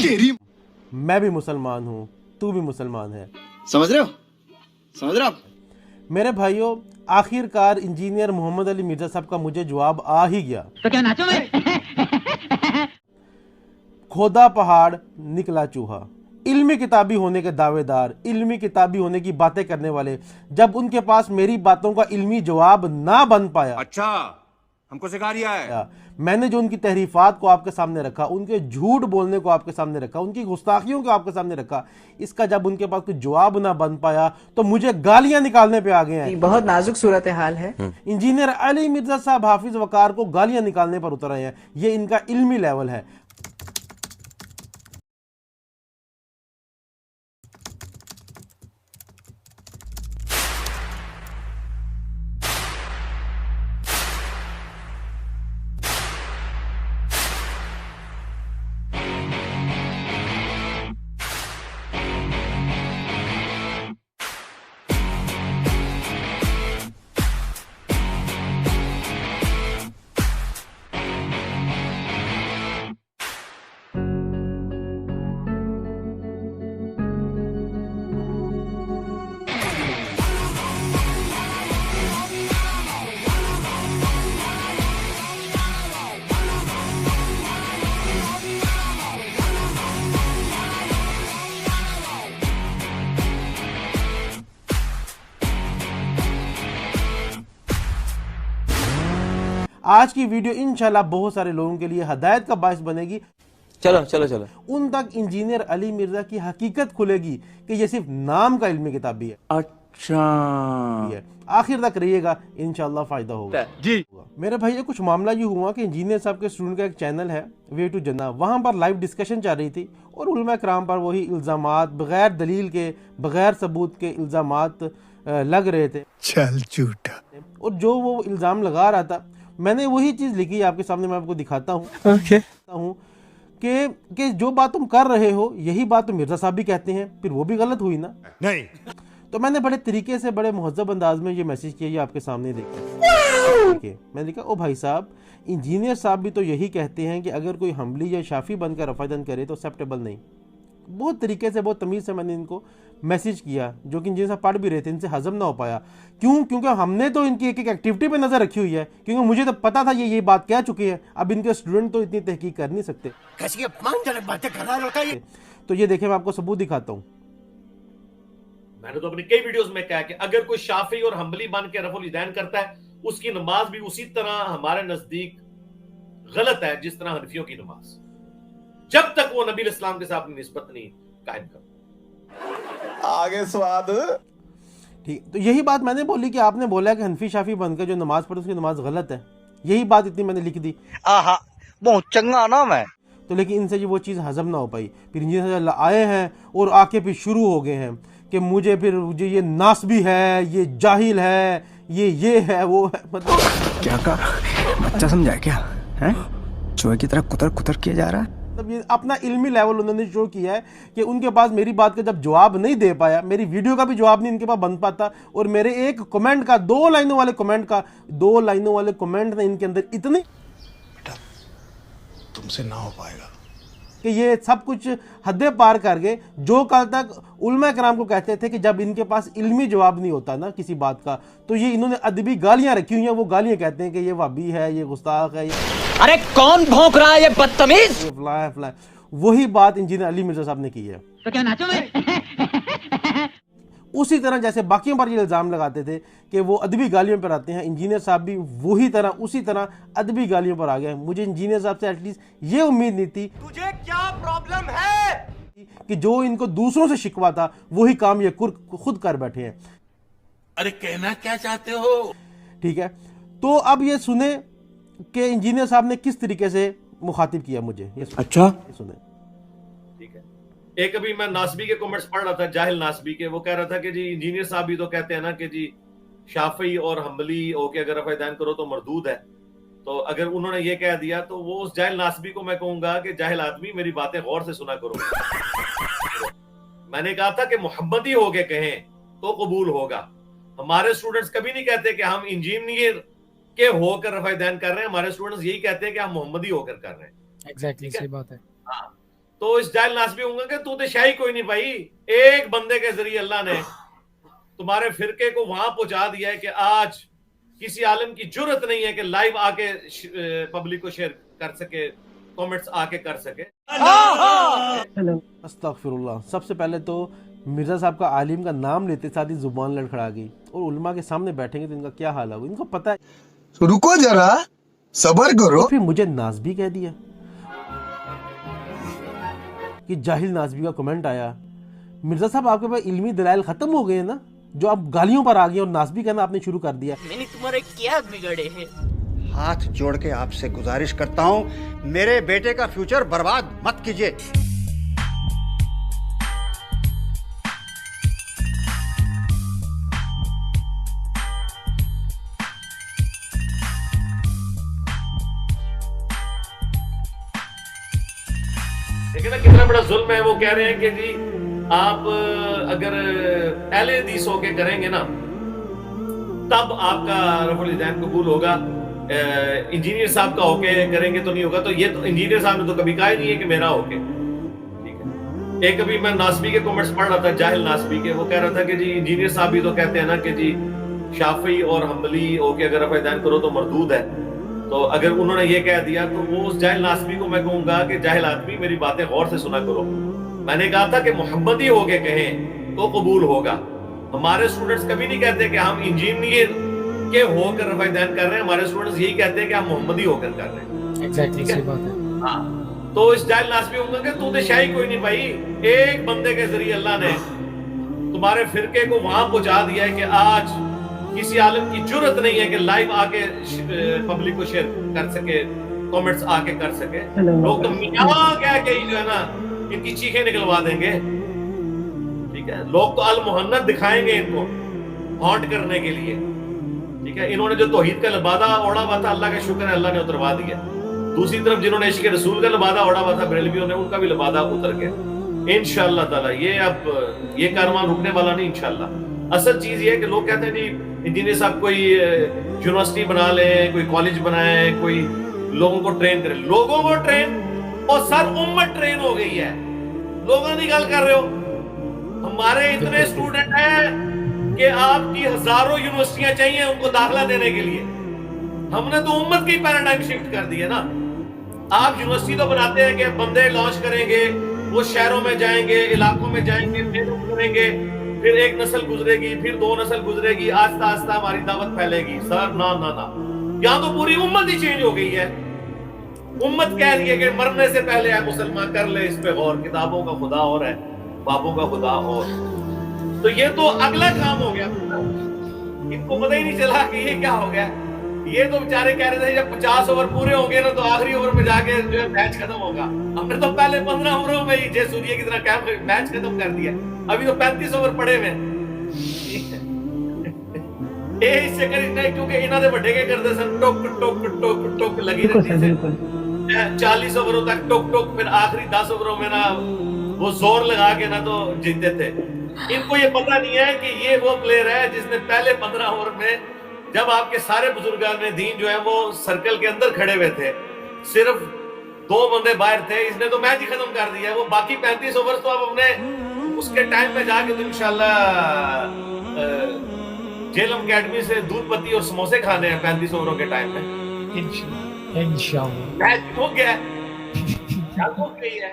तेरी मैं भी मुसलमान हूँ, तू भी मुसलमान है। समझ रहे हो? समझ रहे हो आप? मेरे भाइयों, आखिरकार इंजीनियर मोहम्मद अली मिर्जा साहब का मुझे जवाब आ ही गया। तो क्या नाचो मैं? खोदा पहाड़ निकला चूहा। इल्मी किताबी होने के दावेदार, इल्मी किताबी होने की बातें करने वाले, जब उनके पास मेरी बातों का इल्मी जवाब ना बन पाया, अच्छा हमको सिखा रिया है। मैंने जो उनकी तहरीफात को आपके सामने रखा, उनके झूठ बोलने को आपके सामने रखा, उनकी गुस्ताखियों को आपके सामने रखा, इसका जब उनके पास कोई जवाब ना बन पाया तो मुझे गालियां निकालने पे आ गए हैं। बहुत नाजुक सूरत हाल है। इंजीनियर अली मिर्जा साहब हाफिज वकार को गालियां निकालने पर उतर आए हैं। ये इनका इल्मी लेवल है। आज की वीडियो इंशाल्लाह बहुत सारे लोगों के लिए हदायत का बायस बनेगी। चलो चलो चलो, उन तक इंजीनियर अली मिर्जा की हकीकत खुलेगी कि ये सिर्फ नाम का इल्मी किताबी है। अच्छा आखिर तक रहिएगा, इंशाल्लाह फायदा होगा जी। मेरे भाई, कुछ मामला ये हुआ कि इंजीनियर साहब के स्टूडेंट का एक चैनल है वे टू जन्ना, वहां पर लाइव डिस्कशन चल रही थी और उलमा कराम पर वही इल्जामात बगैर दलील के, बगैर सबूत के इल्जामात लग रहे थे। चल झूठा। और जो वो इल्जाम लगा रहा था, मैंने वही चीज लिखी आपके सामने, मैं आपको दिखाता हूँ कि जो बात तुम कर रहे हो यही बात तो मिर्जा साहब भी कहते हैं, फिर वो भी गलत हुई ना। नहीं तो मैंने बड़े तरीके से, बड़े मुहज्जब अंदाज में ये मैसेज किया, ये आपके सामने देखिए। मैंने लिखा, ओ भाई साहब, इंजीनियर साहब भी तो यही कहते हैं कि अगर कोई हम्बली या शाफी बनकर रफादन करे तो एक्सेप्टेबल नहीं। बहुत तरीके से, बहुत तमीज़ से मैंने इनको मैसेज किया, जो कि इंजीनियर साहब पढ़ भी रहे थे, इनसे हजम ना हो पाया। क्यों? क्योंकि हमने तो इनकी एक एक एक्टिविटी पे नजर रखी हुई है, क्योंकि मुझे तो पता था ये बात कह चुके हैं। अब इनके स्टूडेंट तो इतनी तहकीक कर नहीं सकते। तो ये देखिए, मैं आपको सबूत दिखाता हूँ। मैंने तो अपनी कई वीडियोस में कहा कि अगर कोई शाफी और हम्बली बन के रफुल यदैन करता है, उसकी नमाज भी उसी तरह हमारे नजदीक गलत है जिस तरह हनफियों की नमाज, जब तक वो नबी इस्लाम के साथ अपनी निस्बत नहीं कायम कर। आगे स्वाद। ठीक, तो यही बात मैंने बोली कि आपने बोला कि हनफी शाफी बनकर जो नमाज पढ़े उसकी नमाज गलत है। यही बात इतनी मैंने लिख दी। आहा बहुत चंगा ना मैं। तो लेकिन इनसे ये वो चीज़ हजम ना हो पाई। फिर इंजीनियर आए हैं और आके फिर शुरू हो गए हैं कि मुझे ये नासबी है, ये जाहिल है, ये है, वो है। मतलब क्या कर बच्चा समझा क्या है? चूहे की तरह कुतर कुतर किया जा रहा है। मतलब ये अपना इल्मी लेवल उन्होंने शो किया है कि उनके पास मेरी बात का जब जवाब नहीं दे पाया, मेरी वीडियो का भी जवाब नहीं इनके पास बन पाता, और मेरे एक कमेंट का, 2 लाइनों वाले कमेंट ने इनके अंदर इतने तुमसे ना हो पाएगा कि ये सब कुछ हदें पार कर गए। जो कल तक उलमा कराम को कहते थे कि जब इनके पास इल्मी जवाब नहीं होता ना किसी बात का, तो ये इन्होंने अदबी गालियां रखी हुई हैं। वो गालियां कहते हैं कि ये वाबी है, ये गुस्ताख है, अरे कौन भौंक रहा है ये बदतमीज? ये फला। वही बात इंजीनियर अली मिर्जा साहब ने की है। तो क्या नाचो मैं? उसी तरह जैसे बाकियों पर ये इल्ज़ाम लगाते थे कि वो अदबी गालियों पर आते हैं, इंजीनियर साहब भी वही तरह, उसी तरह अदबी गालियों पर आ गए। मुझे इंजीनियर साहब से एटलीस्ट ये उम्मीद नहीं थी। तुझे क्या प्रॉब्लम है कि जो इनको दूसरों से शिकवा था वही काम ये खुद कर बैठे हैं। अरे कहना क्या चाहते हो? ठीक है, तो अब ये सुने कि इंजीनियर साहब ने किस तरीके से मुखातिब किया मुझे। ये अच्छा सुने। ठीक है, एक अभी मैं नासबी के कमेंट्स पढ़ रहा था, जाहिल नासबी के। वो कह रहा था कि जी इंजीनियर साहब भी तो कहते हैं ना कि जी शाफी और हम्बली होके अगर रफ़ा यदैन करो तो मरदूद है। तो अगर उन्होंने ये कह दिया तो वो उस जाहिल नासबी को मैं कहूंगा कि जाहिल आदमी, मेरी बातें गौर से सुना करो। मैंने कहा था कि मुहम्मदी होके कहें तो कबूल होगा। हमारे स्टूडेंट्स कभी नहीं कहते कि हम इंजीनियर के होकर रफ़ा यदैन कर रहे हैं। हमारे स्टूडेंट्स यही कहते हैं कि हम मोहम्मदी होकर कर रहे हैं। एग्जैक्टली, सही बात है। हाँ, तो इस जाहिल नासबी होंगे कि तू तो शाही कोई नहीं भाई, एक बंदे के जरिए अल्लाह ने तुम्हारे फिरके को वहां पहुंचा दिया है कि आज किसी आलम की जुर्रत नहीं है कि लाइव आके पब्लिक को शेयर कर सके, कमेंट्स आके कर सके। अस्तगफिरुल्लाह। सबसे पहले तो मिर्ज़ा साहब का आलिम का नाम लेते साथ ही जुबान लड़खड़ा गई, और उलमा के सामने बैठेंगे तो इनका क्या हाल होगा, इनको पता है। तो रुको जरा, सबर करो। और फिर मुझे नासबी कह दिया कि जाहिल नासबी का कमेंट आया। मिर्ज़ा साहब आपके पास इल्मी दलाइल खत्म हो गए ना, जो आप गालियों पर आ गए और नासबी कहना आपने शुरू कर दिया। मैंने तुम्हारे क्या बिगड़े हैं? हाथ जोड़ के आपसे गुजारिश करता हूँ, मेरे बेटे का फ्यूचर बर्बाद मत कीजिए। देखिए ना कितना बड़ा जुल्म है। वो कह रहे हैं कि जी आप अगर अहले हदीस होके करेंगे ना तब आपका रफुल हिदायत कबूल होगा, इंजीनियर साहब का होके करेंगे तो नहीं होगा। तो ये तो इंजीनियर साहब ने तो कभी कहा ही नहीं है कि मेरा होके, ठीक है। एक अभी मैं नासबी के कमेंट्स पढ़ रहा था, जाहिल नासबी के, वो कह रहा था कि जी इंजीनियर साहब भी तो कहते हैं ना कि जी शाफी और हम्बली होके अगर रफा हिदायत करो तो मरदूद है। तो अगर उन्होंने ये कह दिया तो वो उस जाहिल नासबी को मैं कहूंगा कि जाहिल आदमी मेरी बातें गौर से सुना करो। मैंने कहा था कि मोहम्मदी होके कहें तो कबूल होगा। हमारे स्टूडेंट्स कभी नहीं कहते कि हम इंजीनियर के होकर रफा हिदायत कर रहे हैं, हमारे स्टूडेंट्स यही कहते हैं कि हम मोहम्मदी होकर कर रहे हैं। एग्जैक्टली, सही बात है। हाँ, तो इस जाहिल नासबी होंगे कि तू तो शाही कोई नहीं भाई, एक बंदे के जरिए अल्लाह ने तुम्हारे फिरके को वहां पहुंचा दिया है कि आज किसी आलम की जुर्रत नहीं है कि लाइव आके पब्लिक को शेयर कर सके, कमेंट्स आके कर सके। लोग तो मियां कह के ही जो है ना इनकी चीखें निकलवा देंगे, ठीक है। लोग तो अल मुहन्नत दिखाएंगे इनको हॉन्ट करने के लिए, ठीक है। इन्होंने जो तौहीद का लबादा ओढ़ा हुआ था, अल्लाह का शुक्र है अल्लाह ने उतरवा दिया। दूसरी तरफ जिन्होंने इश्क़ रसूल का लबादा ओढ़ा हुआ था बरेलवियों ने, उनका भी लबादा उतर गया इंशाअल्लाह ताला। ये अब ये कारवां रुकने वाला नहीं इंशाअल्लाह। असल चीज ये है कि लोग कहते हैं जी इंजीनियर साहब कोई यूनिवर्सिटी बना लें, कोई कॉलेज बनाए, कोई लोगों को ट्रेन करें। लोगों को ट्रेन और सर उम्मत ट्रेन हो गई है, लोगों की गल कर रहे हो। हमारे इतने स्टूडेंट हैं कि आपकी हजारों यूनिवर्सिटियां चाहिए उनको दाखिला देने के लिए। हमने तो उम्मत की पैराडाइम शिफ्ट कर दी है ना। आप यूनिवर्सिटी तो बनाते हैं कि बंदे लॉन्च करेंगे, वो शहरों में जाएंगे, इलाकों में जाएंगे, फिर करेंगे, फिर एक नस्ल गुजरेगी, फिर दो नस्ल गुजरेगी, आस्ता आस्ता हमारी दावत फैलेगी। सर ना ना ना, यहाँ तो पूरी उम्मत ही चेंज हो गई है। उम्मत कह रही है कि मरने से पहले है मुसलमान कर ले इस पे गौर, किताबों का खुदा और है, बापों का खुदा और। तो ये तो अगला काम हो गया, इनको पता ही नहीं चला कि ये क्या हो गया। ये तो बेचारे कह रहे थे जब 50 ओवर पूरे होंगे ना तो आखिरी ओवर में जाके जो है मैच खत्म होगा। हमने तो पहले 15 ओवरों में ही जय सूर्य की तरह मैच खत्म कर दिया। अभी तो 35 ओवर पड़े हुए इससे करी, क्योंकि इन्होंने बड़े के करते सन टोक टोक टोक टोक लगी रहती थी 40 ओवरों तक टोक टोक, फिर आखिरी 10 ओवरों में ना वो जोर लगा के ना तो जीतते थे। इनको ये पता नहीं है कि ये वो प्लेयर है जिसने पहले 15 ओवर में, जब आपके सारे बुजुर्गान दीन जो है वो सर्कल के अंदर खड़े हुए थे, सिर्फ 2 बंदे बाहर थे, इसने तो मैच ही खत्म कर दिया है। वो बाकी 35 ओवर तो अब अपने उसके टाइम में जाके तो इंशाल्लाह जेलम अकेडमी से दूध पत्ती और समोसे खाने हैं 35 ओवरों के टाइम में। इंशाल्लाह मैच हो गया, हो गई है।